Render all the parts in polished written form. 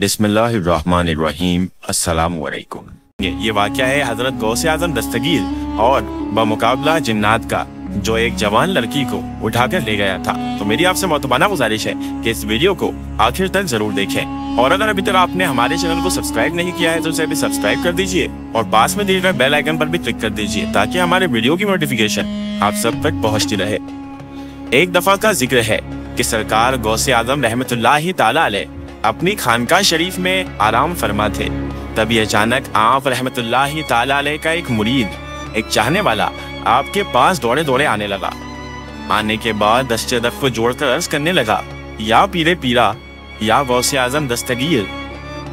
बिस्मिल्लाहिर्रहमानिर्रहीम। अस्सलाम वालेकुम। ये वाक़या है हजरत गौसे आजम दस्तगीर और बमुकाबला जिन्नात का, जो एक जवान लड़की को उठाकर ले गया था। तो मेरी आपसे मोतबाना गुजारिश है कि इस वीडियो को आखिर तक जरूर देखें, और अगर अभी तक आपने हमारे चैनल को सब्सक्राइब नहीं किया है तो उसे भी सब्सक्राइब कर दीजिए और पास में दिए गए बेल आइकन पर भी क्लिक कर दीजिए, ताकि हमारे वीडियो की नोटिफिकेशन आप सब तक पहुँचती रहे। एक दफा का जिक्र है कि सरकार गौसे आजम रहमतुल्लाहि ताला अलैह अपनी खानकाह शरीफ में आराम फरमा थे। तभी अचानक आप रहमतुल्लाहि ताला अलैह का एक मुरीद, एक चाहने वाला आपके पास दौड़े दौड़े आने लगा। आने के बाद दस्ते दफ को जोड़कर अर्ज करने लगा, या पीरे पीरा, या गौसे आजम दस्तगीर,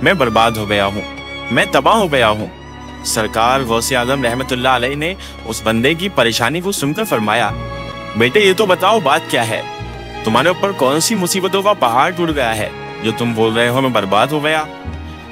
मैं बर्बाद हो गया हूँ, मैं तबाह हो गया हूँ। सरकार गौसे आजम रहमतुल्लाह अलैह ने उस बंदे की परेशानी को सुनकर फरमाया, बेटे ये तो बताओ बात क्या है, तुम्हारे ऊपर कौन सी मुसीबतों का पहाड़ टूट गया है जो तुम बोल रहे हो मैं बर्बाद हो गया।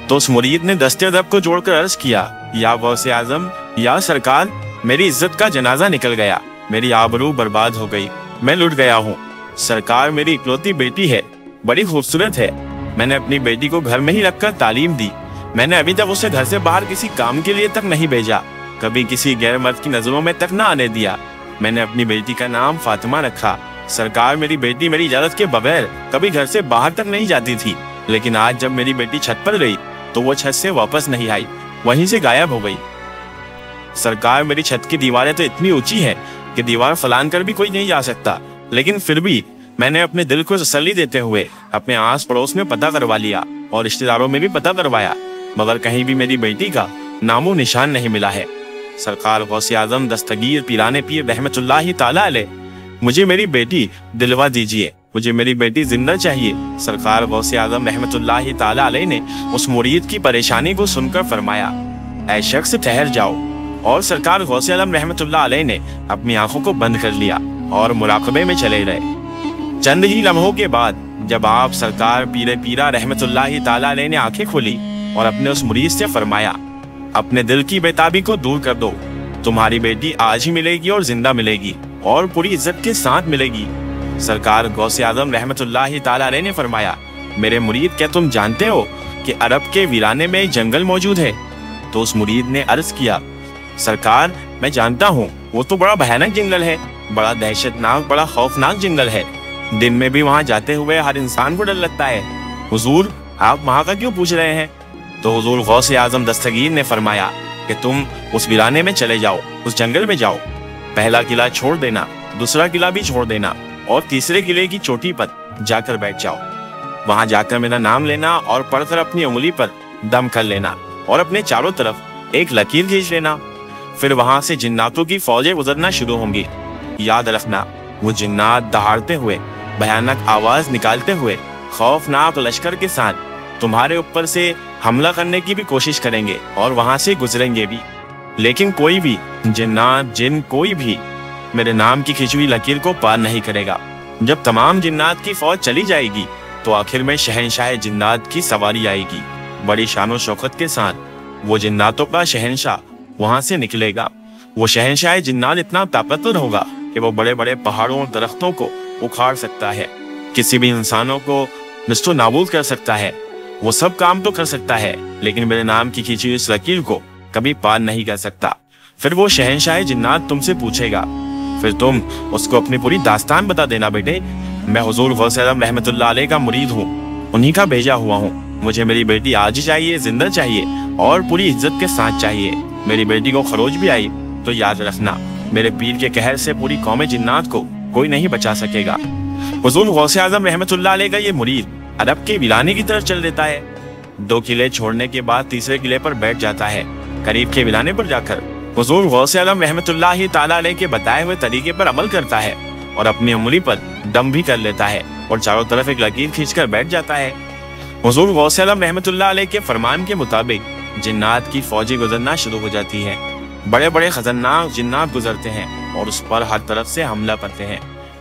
तो उस मुरीद ने दस्ते दब को जोड़कर अर्ज किया, या गौसे आजम, या सरकार, मेरी इज्जत का जनाजा निकल गया, मेरी आबरू बर्बाद हो गई, मैं लुट गया हूँ। सरकार मेरी इकलौती बेटी है, बड़ी खूबसूरत है, मैंने अपनी बेटी को घर में ही रखकर तालीम दी, मैंने अभी तक उसे घर से बाहर किसी काम के लिए तक नहीं भेजा, कभी किसी गैर मर्द की नजरों में तक न आने दिया। मैंने अपनी बेटी का नाम फातिमा रखा। सरकार मेरी बेटी मेरी इजाजत के बगैर कभी घर से बाहर तक नहीं जाती थी, लेकिन आज जब मेरी बेटी छत पर गई तो वो छत से वापस नहीं आई, वहीं से गायब हो गई। सरकार मेरी छत की दीवारें तो इतनी ऊंची हैं कि दीवार फलांग कर भी कोई नहीं जा सकता, लेकिन फिर भी मैंने अपने दिल को तसल्ली देते हुए अपने आस पड़ोस में पता करवा लिया और रिश्तेदारों में भी पता करवाया, मगर कहीं भी मेरी बेटी का नामो निशान नहीं मिला है। सरकार गौसे आजम दस्तगीर पीराने पीर रहमतुल्लाहि ताला अलैह, मुझे मेरी बेटी दिलवा दीजिए, मुझे मेरी बेटी जिंदा चाहिए। सरकार गौसे आजम रहमतुल्लाहि ताला अलैह ने उस मुरीद की परेशानी को सुनकर फरमाया, ऐ शख्स ठहर जाओ। और सरकार गौसे आजम रहमतुल्लाह अलैह ने अपनी आंखों को बंद कर लिया और मुराकबे में चले गए। चंद ही लम्हों के बाद जब आप सरकार पीरे पीरा रहमतुल्लाहि ताला अलैह ने आंखें खोली और अपने उस मुरीद से फरमाया, अपने दिल की बेताबी को दूर कर दो, तुम्हारी बेटी आज ही मिलेगी और जिंदा मिलेगी और पूरी इज्जत के साथ मिलेगी। सरकार गौसे आजम रहमतुल्लाहि ताला अलैह ने फरमाया, मेरे मुरीद, क्या तुम जानते हो कि अरब के वीराने में एक जंगल मौजूद है? तो उस मुरीद ने अर्ज किया, सरकार मैं जानता हूँ, वो तो बड़ा भयानक जंगल है, बड़ा दहशतनाक, बड़ा खौफनाक जंगल है, दिन में भी वहाँ जाते हुए हर इंसान को डर लगता है। हुजूर आप वहाँ का क्यों पूछ रहे हैं? तो हुजूर गौसे आजम दस्तगीर ने फरमाया कि तुम उस वीराने में चले जाओ, उस जंगल में जाओ, पहला किला छोड़ देना, दूसरा किला भी छोड़ देना और तीसरे किले की चोटी पर जाकर बैठ जाओ। वहां जाकर मेरा नाम लेना और पढ़कर अपनी उंगली पर दम कर लेना और अपने चारों तरफ एक लकीर खींच लेना। फिर वहां से जिन्नातों की फौजें गुजरना शुरू होंगी। याद रखना, वो जिन्नात दहाड़ते हुए, भयानक आवाज निकालते हुए, खौफनाक लश्कर के साथ तुम्हारे ऊपर से हमला करने की भी कोशिश करेंगे और वहां से गुजरेंगे भी, लेकिन कोई भी जिन्नात, जिन कोई भी मेरे नाम की खींची हुई लकीर को पार नहीं करेगा। जब तमाम जिन्नात की फौज चली जाएगी तो आखिर में शहनशाह जिन्नात की सवारी आएगी। बड़ी शानो शौकत के साथ वो जिन्नातों का शहनशाह वहां से निकलेगा। वो शहनशाह जिन्नात इतना ताकतवर होगा कि वो बड़े बड़े पहाड़ों और दरख्तों को उखाड़ सकता है, किसी भी इंसानों को नष्टो नाबूद कर सकता है। वो सब काम तो कर सकता है, लेकिन मेरे नाम की खींची हुई इस लकीर को कभी पार नहीं कर सकता। फिर वो शहनशाह जिन्नात तुमसे पूछेगा, फिर तुम उसको अपनी पूरी दास्तान बता देना, बेटे मैं हुजूर गौसे आजम रहमतुल्लाह अलैह का मुरीद हूँ, उन्हीं का भेजा हुआ हूँ, मुझे मेरी बेटी आज ही चाहिए, जिंदा चाहिए और पूरी इज्जत के साथ चाहिए। मेरी बेटी को खरोच भी आई तो याद रखना, मेरे पीर के कहर से पूरी कौम जिन्नात को कोई नहीं बचा सकेगा। हुजूर गौसे आजम रहमतुल्लाह अलैह का ये मुरीद अरब के वीराने की तरफ चल देता है। 2 किले छोड़ने के बाद तीसरे किले पर बैठ जाता है। करीब के वीराने पर जाकर हुजूर गौसे आजम रहमतुल्लाहि ताला अलैह के बताए हुए तरीके पर अमल करता है और अपनी उंगली पर दम भी कर लेता है और चारों तरफ एक लकीर खींचकर बैठ जाता है। हुजूर गौसे आजम रहमतुल्लाह अलैह के फरमान के मुताबिक जिन्नात की फौजी गुजरना शुरू हो जाती है। बड़े बड़े खतरनाक जिन्नात गुजरते हैं और उस पर हर तरफ से हमला करते हैं,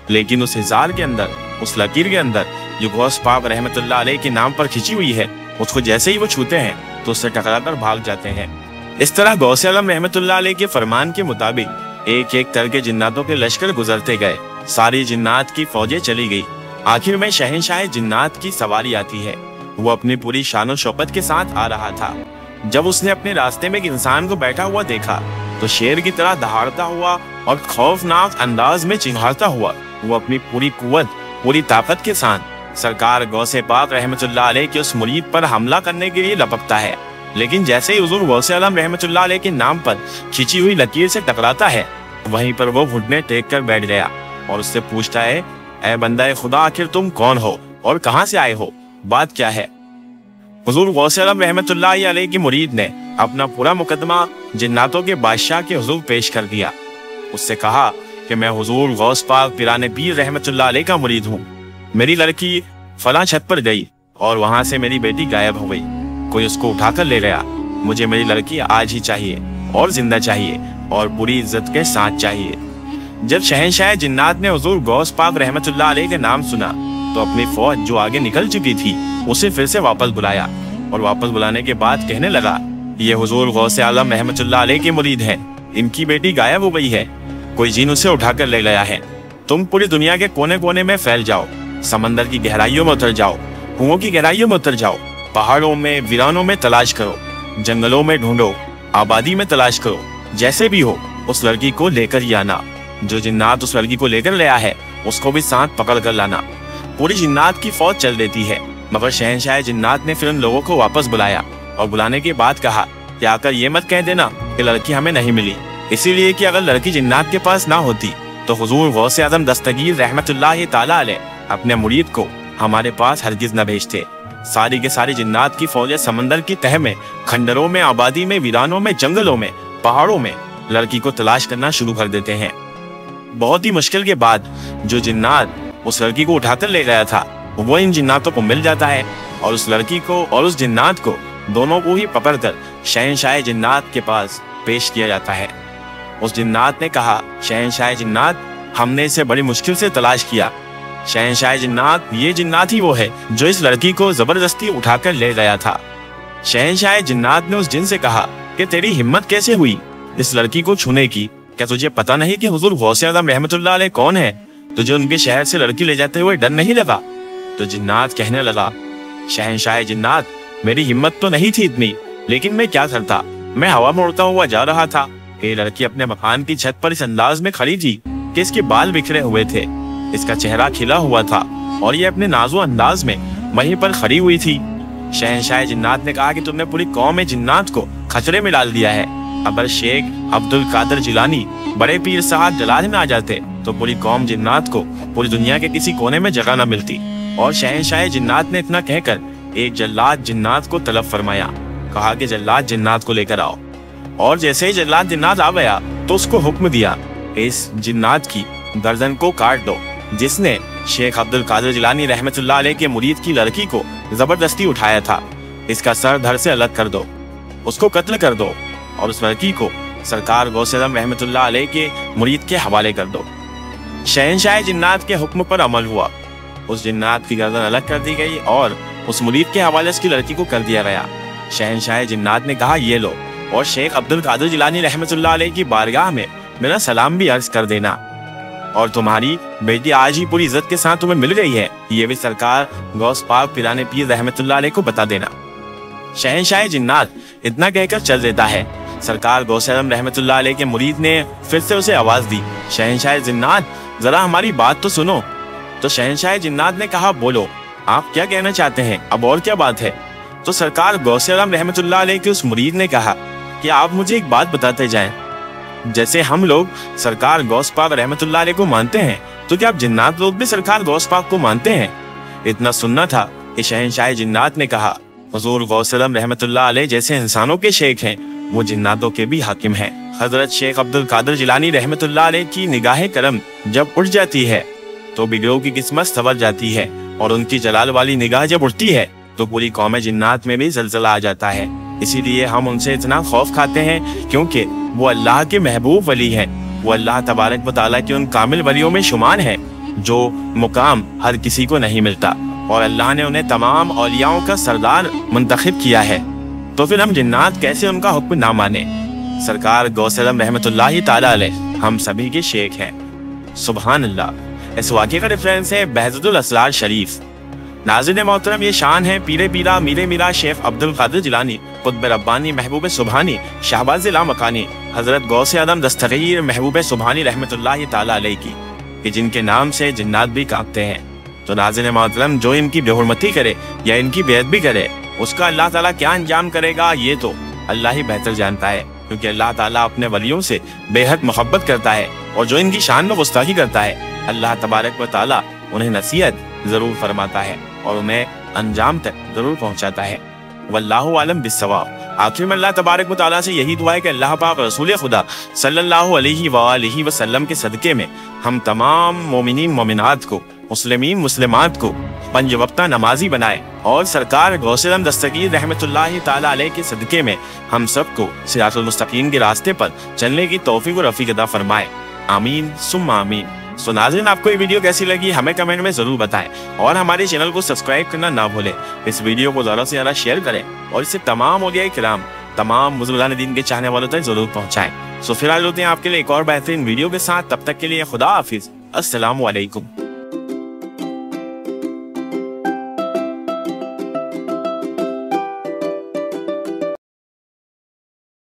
लेकिन उस हिजार के अंदर, उस लकीर के अंदर जो गौस पाक रहमतुल्लाह अलैह के नाम पर खींची हुई है, उसको जैसे ही वो छूते हैं तो उससे टकराकर भाग जाते हैं। इस तरह गौसे आजम रहमतुल्लाह अलैह के फरमान के मुताबिक एक एक करके जिन्नातों के लश्कर गुजरते गए। सारी जिन्नात की फौजें चली गई। आखिर में शहनशाह जिन्नात की सवारी आती है। वो अपनी पूरी शान और शौकत के साथ आ रहा था। जब उसने अपने रास्ते में एक इंसान को बैठा हुआ देखा तो शेर की तरह दहाड़ता हुआ और खौफनाक अंदाज में चिल्लाता हुआ वो अपनी पूरी कुव्वत, पूरी ताकत के साथ सरकार गौसे पाक रहमतुल्लाह अलैह के उस मुरीद पर हमला करने के लिए लपकता है। लेकिन जैसे ही हुजूर गौसे आलम रहमतुल्लाह अलैह के नाम पर खींची हुई लकीर से टकराता है, वहीं पर वो घुटने टेक कर बैठ गया और उससे पूछता है, ऐ बंदा खुदा, आखिर तुम कौन हो और कहां से आए हो, बात क्या है? हुजूर गौसे आलम रहमतुल्लाह अलैह की मुरीद ने अपना पूरा मुकदमा जिन्नातों के बादशाह के हुजूर पेश कर दिया। उससे कहा कि मैं हुजूर गौस पाक पिराने पीर रहमतुल्लाह अलैह का मुरीद हूँ। मेरी लड़की फलां छत पर गई और वहां से मेरी बेटी गायब हो गई। कोई उसको उठाकर ले गया। मुझे मेरी लड़की आज ही चाहिए और जिंदा चाहिए और पूरी इज्जत के साथ चाहिए। जब शहंशाह जिन्नात ने हुजूर गौस पाक रहमतुल्लाह अलैह के नाम सुना तो अपनी फौज जो आगे निकल चुकी थी उसे फिर से वापस बुलाया और वापस बुलाने के बाद कहने लगा, ये हुजूर गौसे आलम रहमतुल्लाह अलैह के मुरीद हैं। इनकी बेटी गायब हो गई है। कोई जिन उसे उठाकर ले गया है। तुम पूरी दुनिया के कोने कोने में फैल जाओ, समंदर की गहराइयों में उतर जाओ, कुओं की गहराइयों में उतर जाओ, पहाड़ों में, वीरानों में तलाश करो, जंगलों में ढूंढो, आबादी में तलाश करो। जैसे भी हो उस लड़की को लेकर ही आना। जो जिन्नात उस लड़की को लेकर ले आया है उसको भी साथ पकड़ कर लाना। पूरी जिन्नात की फौज चल देती है, मगर शहंशाह जिन्नात ने फिर उन लोगों को वापस बुलाया और बुलाने के बाद कहा कि आकर ये मत कह देना कि लड़की हमें नहीं मिली, इसीलिए कि अगर लड़की जिन्नात के पास ना होती तो हुजूर गौसे आज़म दस्तगीर रहमतुल्लाह ताला अलैह अपने मुरीद को हमारे पास हरगिज न भेजते। सारी के सारी जिन्नात की फौजें समंदर की तह में, खंडरों में, आबादी में, वीरानों में, जंगलों में, पहाड़ों में लड़की को तलाश करना शुरू कर देते हैं। बहुत ही मुश्किल के बाद जो जिन्नात उस लड़की को उठाकर ले गया था वो इन जिन्नातों को मिल जाता है और उस लड़की को और उस जिन्नात को दोनों को ही पकड़कर शहंशाह जिन्नात के पास पेश किया जाता है। उस जिन्नात ने कहा, शहंशाह जिन्नात, हमने इसे बड़ी मुश्किल से तलाश किया। शहंशाह जिन्नात, ये जिन्नात ही वो है जो इस लड़की को जबरदस्ती उठाकर ले गया था। शहंशाह जिन्नात ने उस जिन से कहा कि तेरी हिम्मत कैसे हुई इस लड़की को छूने की? क्या तुझे पता नहीं कि हुजूर गौसे आज़म रहमतुल्लाह अलैह कौन है? तुझे उनके शहर से लड़की ले जाते हुए डर नहीं लगा? तो जिन्नात कहने लगा, शहंशाह जिन्नात, मेरी हिम्मत तो नहीं थी इतनी, लेकिन मैं क्या करता। मैं हवा में उड़ता हुआ जा रहा था कि लड़की अपने मकान की छत पर इस अंदाज में खड़ी थी कि इसके बाल बिखरे हुए थे, इसका चेहरा खिला हुआ था और ये अपने नाजुक अंदाज में वहीं पर खड़ी हुई थी। शहंशाह जिन्नात ने कहा कि तुमने पूरी कौम में जिन्नात को खतरे में डाल दिया है। अगर शेख अब्दुल कादिर जिलानी बड़े पीर साहब जलाल में आ जाते तो पूरी कौम जिन्नात को पूरी दुनिया के किसी कोने में जगह न मिलती। और शहंशाह जिन्नात ने इतना कहकर एक जल्लाद जिन्नात को तलब फरमाया। कहा कि जल्लाद जिन्नात को लेकर आओ। और जैसे ही जल्लाद जिन्नात आ गया तो उसको हुक्म दिया, इस जिन्नात की गर्दन को काट दो जिसने शेख अब्दुल कादिर जिलानी रहमतुल्लाह अलैह के मुरीद की लड़की को जबरदस्ती उठाया था। इसका सर धड़ से अलग कर दो, उसको कत्ल कर दो और उस लड़की को सरकार गौसे आज़म रहमतुल्लाह अलैह के मुरीद के हवाले कर दो। शहंशाह जिन्नात के हुक्म पर अमल हुआ। उस जिन्नात की गर्दन अलग कर दी गई और उस मुरीद के हवाले उसकी लड़की को कर दिया गया। शहंशाह जिन्नात ने कहा, ये लो और शेख अब्दुल कादिर जिलानी रहमतुल्लाह अलैह की बारगाह में मेरा सलाम भी अर्ज कर देना। और तुम्हारी बेटी आज ही पूरी इज्जत के साथ तुम्हें मिल गई है, ये भी सरकार गौस पाक पिराने पीर रहमतुल्लाह अलैह को बता देना। शहंशाह जिन्नात इतना कहकर चल देता है। सरकार गौसे आज़म रहमतुल्लाह अलैह के मुरीद ने फिर से उसे आवाज दी, शहंशाह जिन्नात, जरा हमारी बात तो सुनो। तो शहंशाह जिन्नात ने कहा, बोलो, आप क्या कहना चाहते हैं, अब और क्या बात है? तो सरकार गौसे आज़म रहमतुल्लाह अलैह के उस मुरीद ने कहा कि आप मुझे एक बात बताते जाएं। जैसे हम लोग सरकार गौस पाक रहमतुल्लाह अलैह को मानते हैं तो क्या आप जिन्नात लोग भी सरकार गौस पाक को मानते हैं? इतना सुनना था कि शहंशाह जिन्नात ने कहा, हुजूर गौसे आज़म रहमतुल्लाह अलैह जैसे इंसानों के शेख हैं वो जिन्नातों के भी हाकिम हैं। हजरत शेख अब्दुल कादिर जिलानी रहमतुल्लाह अलैह की निगाह करम जब उठ जाती है तो बिगड़ों की किस्मत संवर जाती है और उनकी जलाल वाली निगाह जब उठती है तो पूरी कौम जिन्नात में भी जलजला आ जाता है। इसीलिए हम उनसे इतना खौफ खाते हैं क्योंकि वो अल्लाह के महबूब वली हैं। वो अल्लाह तबारक व तआला के उन कामिल वलियों में शुमार हैं जो मुकाम हर किसी को नहीं मिलता और अल्लाह ने उन्हें तमाम औलियाओं का सरदार मुंतखब किया है। तो फिर हम जिन्नात कैसे उनका हुक्म ना माने? सरकार गौसे आज़म रहमतुल्लाह ताला अलैह हम सभी के शेख हैं। सुभान अल्लाह। इस वाक़े का रेफरेंस है बहजतुल असरार शरीफ। नाज़रीन मोहतरम, ये शान है पीरे पीरा मीरे मीरा शेख अब्दुल कादिर जिलानी, कुतुब रब्बानी, महबूब सुबहानी, शाहबाज लामकानी, हजरत गौसे आदम दस्तगीर महबूब सुबहानी रहमतुल्लाहि ताला अलैहि की, कि जिनके नाम से जिन्नात भी कांपते हैं। तो नाज़रीन मोहतरम, जो इनकी बेहुरमती करे या इनकी बेअदबी भी करे, उसका अल्लाह ताला क्या अंजाम करेगा ये तो अल्लाह ही बेहतर जानता है, क्योंकि अल्लाह ताला अपने वलियों से बेहद मोहब्बत करता है, और जो इनकी शान में गुस्ताखी करता है अल्लाह तबारक व ताला उन्हें नसीहत जरूर फरमाता है और उन्हें अंजाम तक जरूर पहुंचाता है। वल्लाहु आलम बिस्सवाब। आखिर में अल्लाह तबारक व ताला से यही दुआ है कि अल्लाह पाक रसूल खुदा सल्लल्लाहु अलैहि वसल्लम के सदके में हम तमाम मोमिनीन मोमिनात को, मुस्लिमीन मुस्लिमात को पंज वक्ता नमाजी बनाए, और सरकार गौसे आदम दस्तगीर रहमतुल्लाहि ताला अलैहि के सदके में हम सबको सिरातुल मुस्तकीम के रास्ते पर चलने की तौफीक और रफीक अता फरमाए। आमीन सुम्मा आमीन। सो नाज़रीन, आपको ये वीडियो कैसी लगी हमें कमेंट में जरूर बताएं, और हमारे चैनल को सब्सक्राइब करना ना भूलें। इस वीडियो को ज़्यादा से ज़्यादा शेयर करें और इसे तमाम औलिया किराम, तमाम बुजुर्गान दीन के चाहने वालों तक जरूर पहुँचाएं। सो फिर आज होते हैं आपके लिए एक और बेहतरीन वीडियो के साथ। तब तक के लिए खुदा हाफिज, अस्सलामु अलैकुम।